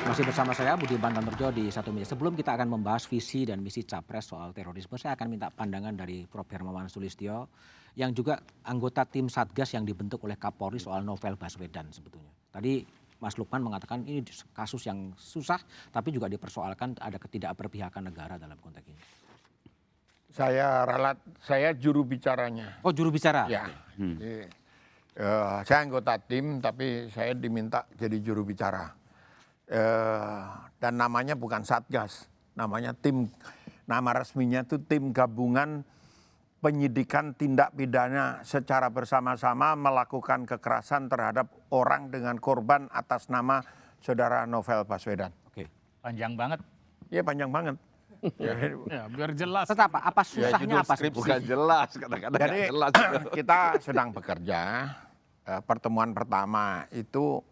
Masih bersama saya Budiman Tanurjo di Satu Meja. Sebelum kita akan membahas visi dan misi Capres soal terorisme, saya akan minta pandangan dari Prof. Hermawan Sulistyo yang juga anggota tim Satgas yang dibentuk oleh Kapolri soal novel Baswedan sebetulnya. Tadi Mas Lukman mengatakan ini kasus yang susah tapi juga dipersoalkan ada ketidakberpihakan negara dalam konteks ini. Saya juru bicaranya. Oh, juru bicara. Ya. Jadi, saya anggota tim tapi saya diminta jadi juru bicara. Dan namanya bukan Satgas, namanya nama resminya itu tim gabungan penyidikan tindak pidana secara bersama-sama melakukan kekerasan terhadap orang dengan korban atas nama saudara Novel Baswedan. Oke. Panjang banget. Iya panjang banget. Ya, biar jelas. Tetap apa susahnya apa? Bukan jelas, kadang-kadang Jadi jelas. kita sedang bekerja. Pertemuan pertama itu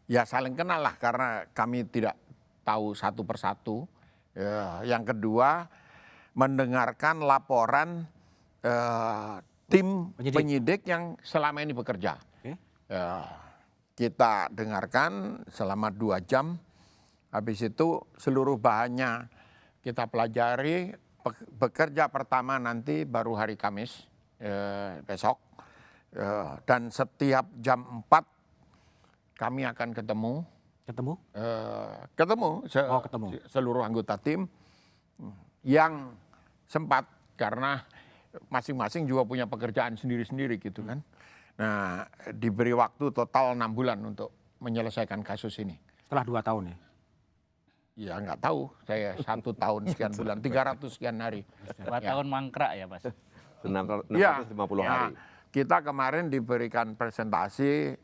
ya saling kenal lah karena kami tidak tahu satu persatu. Yang kedua mendengarkan laporan tim penyidik yang selama ini bekerja. Oke. Kita dengarkan selama 2 jam. Habis itu seluruh bahannya kita pelajari. Bekerja pertama nanti baru hari Kamis besok. Dan setiap jam 4 kami akan ketemu. Ketemu seluruh anggota tim yang sempat karena masing-masing juga punya pekerjaan sendiri-sendiri gitu kan. Nah, diberi waktu total 6 bulan untuk menyelesaikan kasus ini. Setelah 2 tahun ya? Ya nggak tahu, saya 1 tahun sekian bulan, 300 sekian hari. 2 tahun mangkrak ya Mas? 650 hari. Kita kemarin diberikan presentasi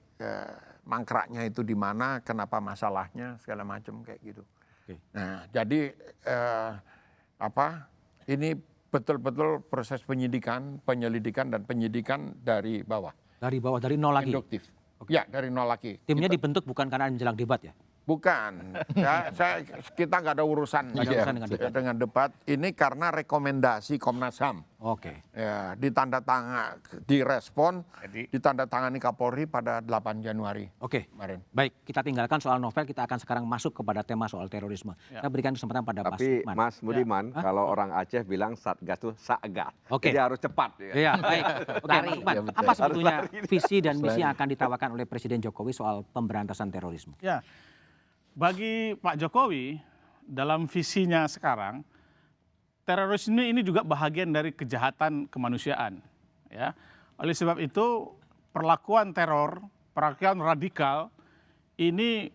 mangkraknya itu di mana, kenapa masalahnya, segala macam kayak gitu. Oke. Nah, jadi ini betul-betul proses penyidikan, penyelidikan dan penyidikan dari bawah. Dari bawah, dari nol lagi? Induktif. Ya, dari nol lagi. Timnya dibentuk bukan karena menjelang debat ya? Bukan, kita nggak ada urusan, dengan debat. Ini karena rekomendasi Komnas HAM. Oke. Ya, direspon, ditandatangani Kapolri pada 8 Januari Oke. kemarin. Baik, kita tinggalkan soal novel, kita akan sekarang masuk kepada tema soal terorisme. Saya berikan kesempatan pada Tapi Mas. Mas Budiman, kalau orang Aceh bilang Satgas itu Satgas. Oke. Jadi harus cepat. Ya. Iya, baik. Oke, Mas Lukman, apa sebetulnya visi dan misi yang akan ditawarkan oleh Presiden Jokowi soal pemberantasan terorisme? Ya, bagi Pak Jokowi dalam visinya sekarang, terorisme ini juga bahagian dari kejahatan kemanusiaan. Ya, oleh sebab itu perlakuan teror, perlakuan radikal ini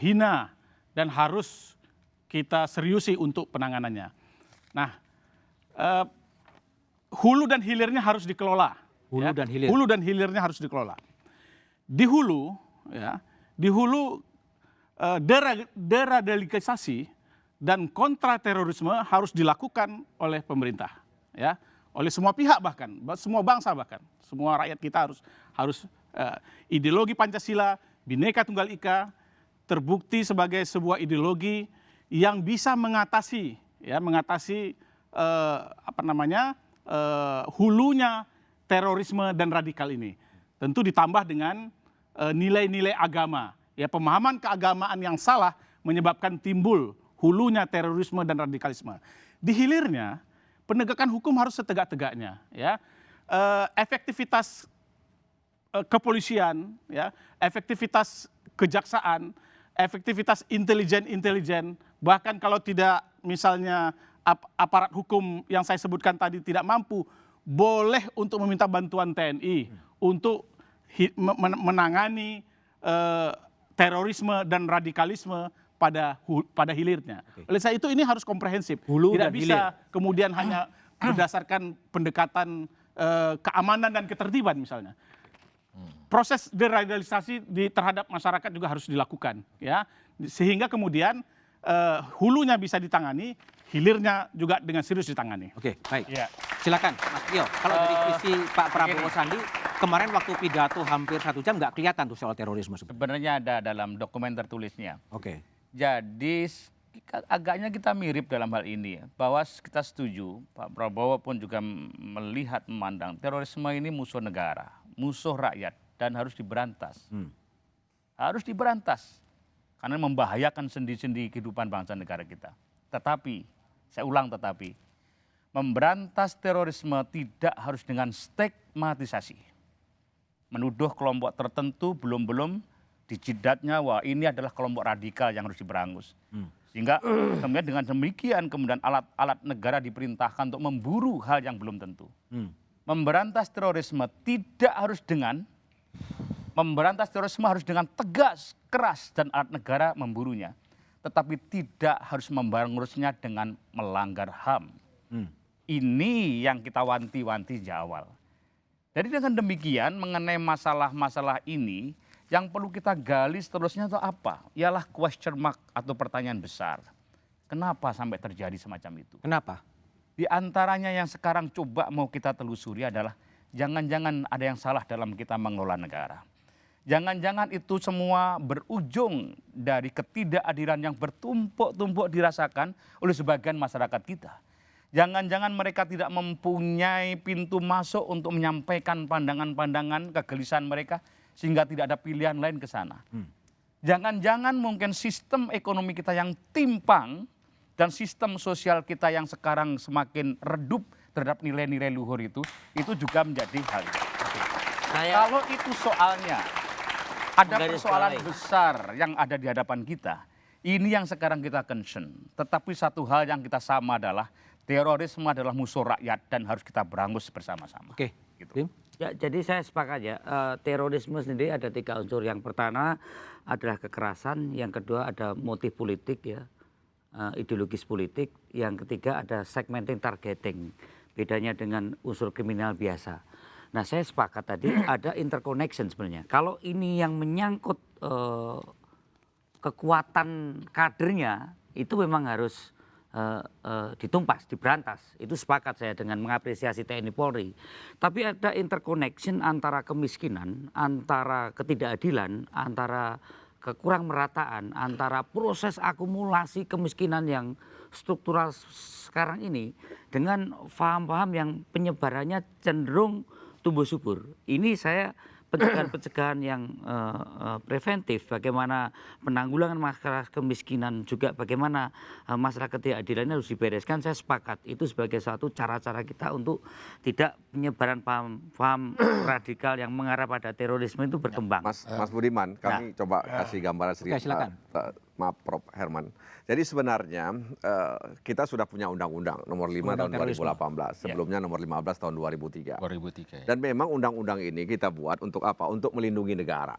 hina dan harus kita seriusi untuk penanganannya. Nah, hulu dan hilirnya harus dikelola. Hulu dan hilir. Hulu dan hilirnya harus dikelola. Di hulu, ya, di hulu deradikalisasi dan kontraterorisme harus dilakukan oleh pemerintah, ya, oleh semua pihak bahkan, semua bangsa bahkan, semua rakyat kita harus ideologi Pancasila, Bhinneka Tunggal Ika terbukti sebagai sebuah ideologi yang bisa mengatasi hulunya terorisme dan radikal ini. Tentu ditambah dengan nilai-nilai agama. Ya, pemahaman keagamaan yang salah menyebabkan timbul hulunya terorisme dan radikalisme. Di hilirnya penegakan hukum harus setegak-tegaknya. Ya, efektivitas kepolisian, ya, efektivitas kejaksaan, efektivitas intelijen, bahkan kalau tidak misalnya aparat hukum yang saya sebutkan tadi tidak mampu, boleh untuk meminta bantuan TNI untuk menangani terorisme dan radikalisme pada hilirnya. Oleh saya itu ini harus komprehensif. Tidak bisa kemudian hanya berdasarkan pendekatan keamanan dan ketertiban misalnya. Proses deradikalisasi terhadap masyarakat juga harus dilakukan, ya, sehingga kemudian hulunya bisa ditangani, hilirnya juga dengan serius ditangani. Oke, baik. Ya. Silakan Mas Tio. Kalau dari visi Pak Prabowo Sandi, kemarin waktu pidato hampir 1 jam nggak kelihatan tuh soal terorisme sebenarnya. Sebenarnya ada dalam dokumen tertulisnya. Oke. Jadi agaknya kita mirip dalam hal ini, bahwa kita setuju, Pak Prabowo pun juga melihat, memandang terorisme ini musuh negara, musuh rakyat dan harus diberantas. Harus diberantas. karena membahayakan sendi-sendi kehidupan bangsa negara kita. Tetapi, saya ulang tetapi, memberantas terorisme tidak harus dengan stigmatisasi. Menuduh kelompok tertentu belum-belum dijidatnya, wah ini adalah kelompok radikal yang harus diberangus. Sehingga kemudian dengan demikian kemudian alat-alat negara diperintahkan untuk memburu hal yang belum tentu. Memberantas terorisme tidak harus dengan tegas, keras dan alat negara memburunya. Tetapi tidak harus membarengurusnya dengan melanggar HAM. Ini yang kita wanti-wanti di awal. Jadi dengan demikian mengenai masalah-masalah ini, yang perlu kita gali seterusnya itu apa? Ialah question mark atau pertanyaan besar. Kenapa sampai terjadi semacam itu? Kenapa? Di antaranya yang sekarang coba mau kita telusuri adalah jangan-jangan ada yang salah dalam kita mengelola negara. Jangan-jangan itu semua berujung dari ketidakadilan yang bertumpuk-tumpuk dirasakan oleh sebagian masyarakat kita. Jangan-jangan mereka tidak mempunyai pintu masuk untuk menyampaikan pandangan-pandangan kegelisahan mereka sehingga tidak ada pilihan lain ke sana. Jangan-jangan mungkin sistem ekonomi kita yang timpang dan sistem sosial kita yang sekarang semakin redup terhadap nilai-nilai luhur itu juga menjadi hal itu. Kalau itu soalnya, ada persoalan besar yang ada di hadapan kita. Ini yang sekarang kita concern. Tetapi satu hal yang kita sama adalah terorisme adalah musuh rakyat dan harus kita berangus bersama-sama. Oke, Gitu. Tim? Ya, jadi saya sepakat ya, terorisme sendiri ada 3 unsur. Yang pertama adalah kekerasan, yang kedua ada motif politik ya, ideologis politik, yang ketiga ada segmenting targeting, bedanya dengan unsur kriminal biasa. Nah saya sepakat tadi ada interconnection sebenarnya. Kalau ini yang menyangkut kekuatan kadernya, itu memang harus ditumpas, diberantas. Itu sepakat saya dengan mengapresiasi TNI Polri. Tapi ada interconnection antara kemiskinan, antara ketidakadilan, antara kekurang merataan, antara proses akumulasi kemiskinan yang struktural sekarang ini dengan paham-paham yang penyebarannya cenderung tumbuh subur. Ini saya pencegahan-pencegahan yang preventif, bagaimana penanggulangan masalah kemiskinan, juga bagaimana masalah ketidakadilannya harus dibereskan. Saya sepakat itu sebagai satu cara-cara kita untuk tidak penyebaran paham radikal yang mengarah pada terorisme itu berkembang. Mas Budiman, kami coba kasih gambaran sedikit. Oke, silakan. Maaf Prof. Herman. Jadi sebenarnya kita sudah punya undang-undang nomor 5 tahun 2018, sebelumnya nomor 15 tahun 2003. 2003. Dan memang undang-undang ini kita buat untuk apa? Untuk melindungi negara,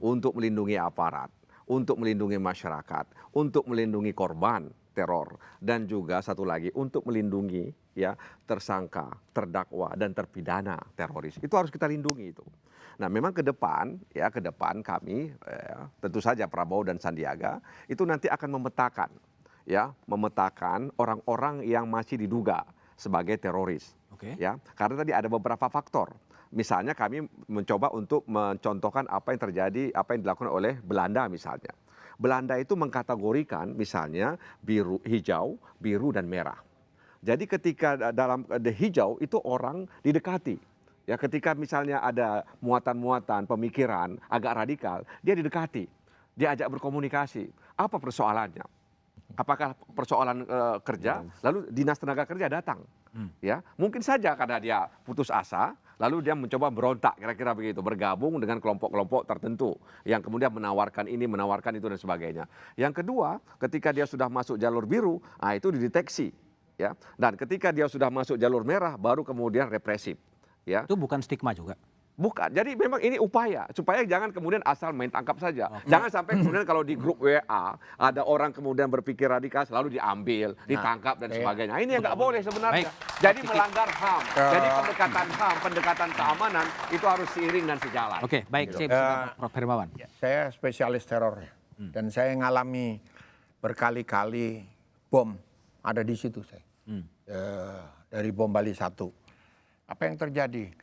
untuk melindungi aparat, untuk melindungi masyarakat, untuk melindungi korban teror, dan juga satu lagi untuk melindungi ya tersangka, terdakwa dan terpidana teroris. Itu harus kita lindungi itu. Nah, memang ke depan kami tentu saja Prabowo dan Sandiaga itu nanti akan memetakan orang-orang yang masih diduga sebagai teroris. Oke. Ya, karena tadi ada beberapa faktor. Misalnya kami mencoba untuk mencontohkan apa yang terjadi, apa yang dilakukan oleh Belanda misalnya. Belanda itu mengkategorikan misalnya biru, hijau, biru dan merah. Jadi ketika dalam hijau itu orang didekati. Ya, ketika misalnya ada muatan-muatan pemikiran agak radikal, dia didekati, diajak berkomunikasi. Apa persoalannya? Apakah persoalan kerja? Lalu dinas tenaga kerja datang. Ya, mungkin saja karena dia putus asa, lalu dia mencoba berontak, kira-kira begitu, bergabung dengan kelompok-kelompok tertentu yang kemudian menawarkan ini, menawarkan itu dan sebagainya. Yang kedua, ketika dia sudah masuk jalur biru, itu dideteksi. Ya, dan ketika dia sudah masuk jalur merah, baru kemudian represif. Ya. Itu bukan stigma juga? Bukan, jadi memang ini upaya supaya jangan kemudian asal main tangkap saja. Jangan sampai kemudian kalau di grup WA ada orang kemudian berpikir radikal selalu diambil, ditangkap dan sebagainya. Ini yang nggak boleh sebenarnya. Jadi melanggar HAM. Jadi pendekatan HAM, pendekatan keamanan itu harus seiring dan sejalan. Oke, baik. Saya Prof. Hermawan. Saya spesialis teror dan saya ngalami berkali-kali bom ada di situ saya. Dari bom Bali 1. Apa yang terjadi?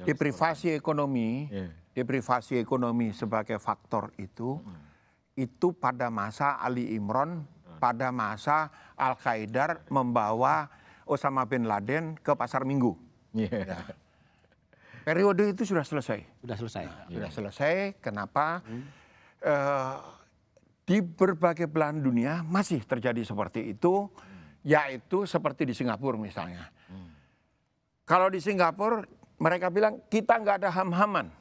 Deprivasi ekonomi, deprivasi ekonomi sebagai faktor itu pada masa Ali Imran, pada masa Al-Qaeda membawa Osama bin Laden ke Pasar Minggu. Nah, periode itu sudah selesai. Sudah selesai. Sudah selesai. Kenapa? di berbagai belahan dunia masih terjadi seperti itu, yaitu seperti di Singapura misalnya. Kalau di Singapura mereka bilang kita nggak ada ham-haman,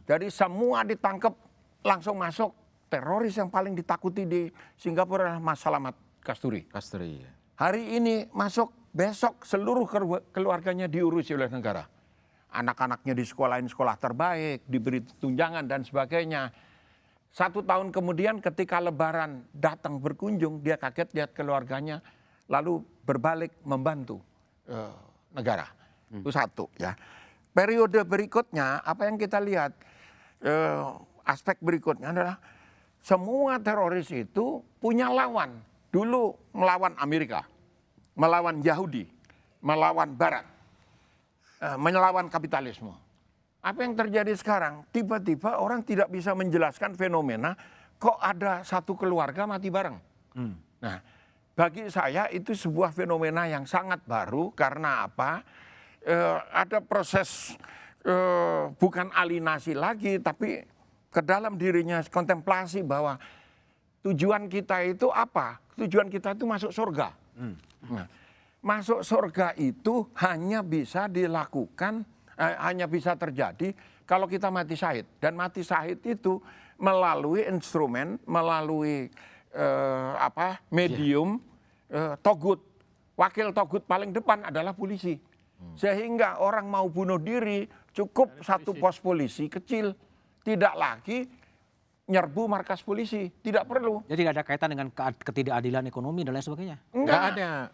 jadi semua ditangkap langsung masuk. Teroris yang paling ditakuti di Singapura adalah Mas Salamat Kasturi. Kasturi. Hari ini masuk, besok seluruh keluarganya diurusi oleh negara. Anak-anaknya di sekolah terbaik, diberi tunjangan dan sebagainya. 1 tahun kemudian ketika Lebaran datang berkunjung, dia kaget lihat keluarganya, lalu berbalik membantu negara. Itu satu ya. Periode berikutnya, apa yang kita lihat, aspek berikutnya adalah semua teroris itu punya lawan. Dulu melawan Amerika, melawan Yahudi, melawan Barat, melawan kapitalisme. Apa yang terjadi sekarang? Tiba-tiba orang tidak bisa menjelaskan fenomena kok ada satu keluarga mati bareng. Nah, bagi saya itu sebuah fenomena yang sangat baru karena apa? Ada proses bukan alienasi lagi, tapi ke dalam dirinya kontemplasi bahwa tujuan kita itu apa? Tujuan kita itu masuk surga. Nah, masuk surga itu hanya bisa dilakukan, hanya bisa terjadi kalau kita mati syahid. Dan mati syahid itu melalui instrumen, melalui medium togut. Wakil togut paling depan adalah polisi. Sehingga orang mau bunuh diri cukup satu pos polisi kecil. Tidak lagi nyerbu markas polisi, tidak perlu. Jadi nggak ada kaitan dengan ketidakadilan ekonomi dan lain sebagainya? Nggak ada.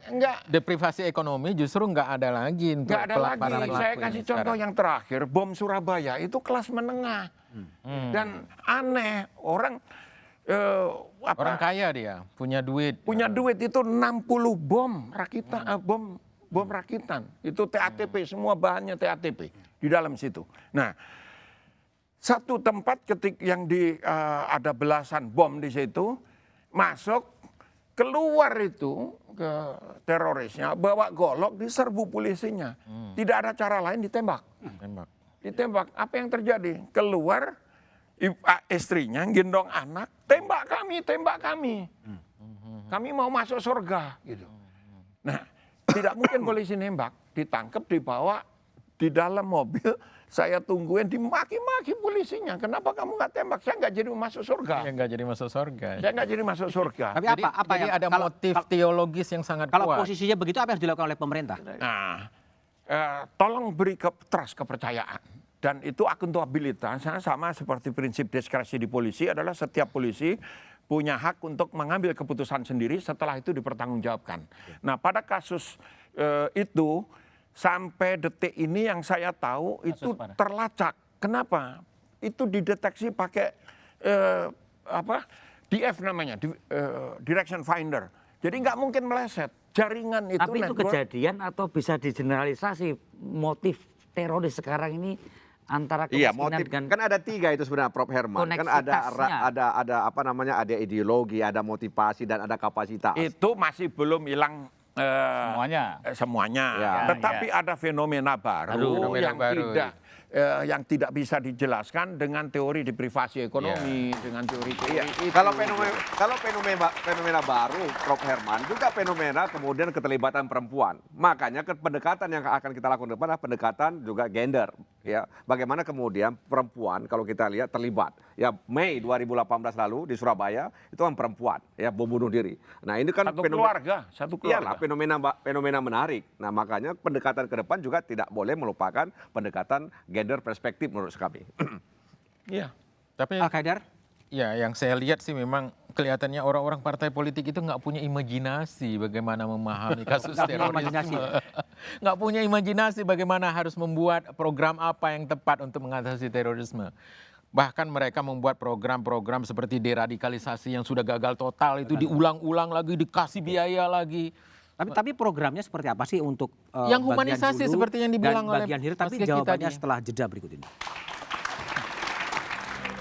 Enggak. Deprivasi ekonomi justru nggak ada lagi untuk Nggak ada lagi. pelaku Saya ini kasih contoh yang terakhir, bom Surabaya itu kelas menengah. Dan aneh, orang orang kaya dia, punya duit. punya duit itu 60 bom rakitan, bom rakitan. Itu TATP, semua bahannya TATP di dalam situ. Nah, satu tempat yang ada belasan bom di situ, masuk, keluar itu ke terorisnya, bawa golok, diserbu polisinya. Tidak ada cara lain, ditembak. Ditembak. Apa yang terjadi? Keluar, istrinya gendong anak, tembak kami, tembak kami. Kami mau masuk surga. Gitu. Nah, tidak mungkin polisi nembak, ditangkap, dibawa di dalam mobil. Saya tungguin, dimaki-maki polisinya. Kenapa kamu nggak tembak? Saya nggak jadi masuk surga. Ya nggak jadi masuk surga. Saya nggak jadi masuk surga. Tapi Jadi, apa jadi yang ada motif teologis yang sangat kalau kuat. posisinya begitu apa yang harus dilakukan oleh pemerintah? Nah, tolong beri trust, kepercayaan. Dan itu akuntabilitas sama seperti prinsip diskresi di polisi adalah setiap polisi punya hak untuk mengambil keputusan sendiri setelah itu dipertanggungjawabkan. Nah, pada kasus itu sampai detik ini yang saya tahu itu terlacak. Kenapa? Itu dideteksi pakai DF namanya, Direction Finder. Jadi nggak mungkin meleset. Jaringan itu. Tapi itu kejadian atau bisa digeneralisasi motif teroris sekarang ini antara Iya, kemiskinan motif dengan kan ada 3 itu sebenarnya, Prof. Herman. Kan ada apa namanya, ada ideologi, ada motivasi dan ada kapasitas. Itu masih belum hilang semuanya. Ya. Tetapi ada fenomena baru yang tidak bisa dijelaskan dengan teori deprivasi ekonomi, dengan teori itu. Kalau fenomena baru, Prof. Herman, juga fenomena kemudian keterlibatan perempuan. Makanya pendekatan yang akan kita lakukan depan adalah pendekatan juga gender. Ya, bagaimana kemudian perempuan kalau kita lihat terlibat. Ya, Mei 2018 lalu di Surabaya itu kan perempuan, ya, bom bunuh diri. Nah, ini kan satu keluarga. Iyalah, fenomena menarik. Nah, makanya pendekatan ke depan juga tidak boleh melupakan pendekatan gender perspektif menurut kami. Iya. Tapi Al-Qaidar? ya yang saya lihat sih memang kelihatannya orang-orang partai politik itu nggak punya imajinasi bagaimana memahami kasus terorisme. Nggak punya imajinasi bagaimana harus membuat program apa yang tepat untuk mengatasi terorisme. Bahkan mereka membuat program-program seperti deradikalisasi yang sudah gagal total itu diulang-ulang lagi, dikasih biaya lagi. Tapi programnya seperti apa sih untuk Yang humanisasi bagian hulu seperti yang dibilang dan oleh bagian hilir? Tapi Mas Kiki jawabannya tadi. setelah jeda berikut ini.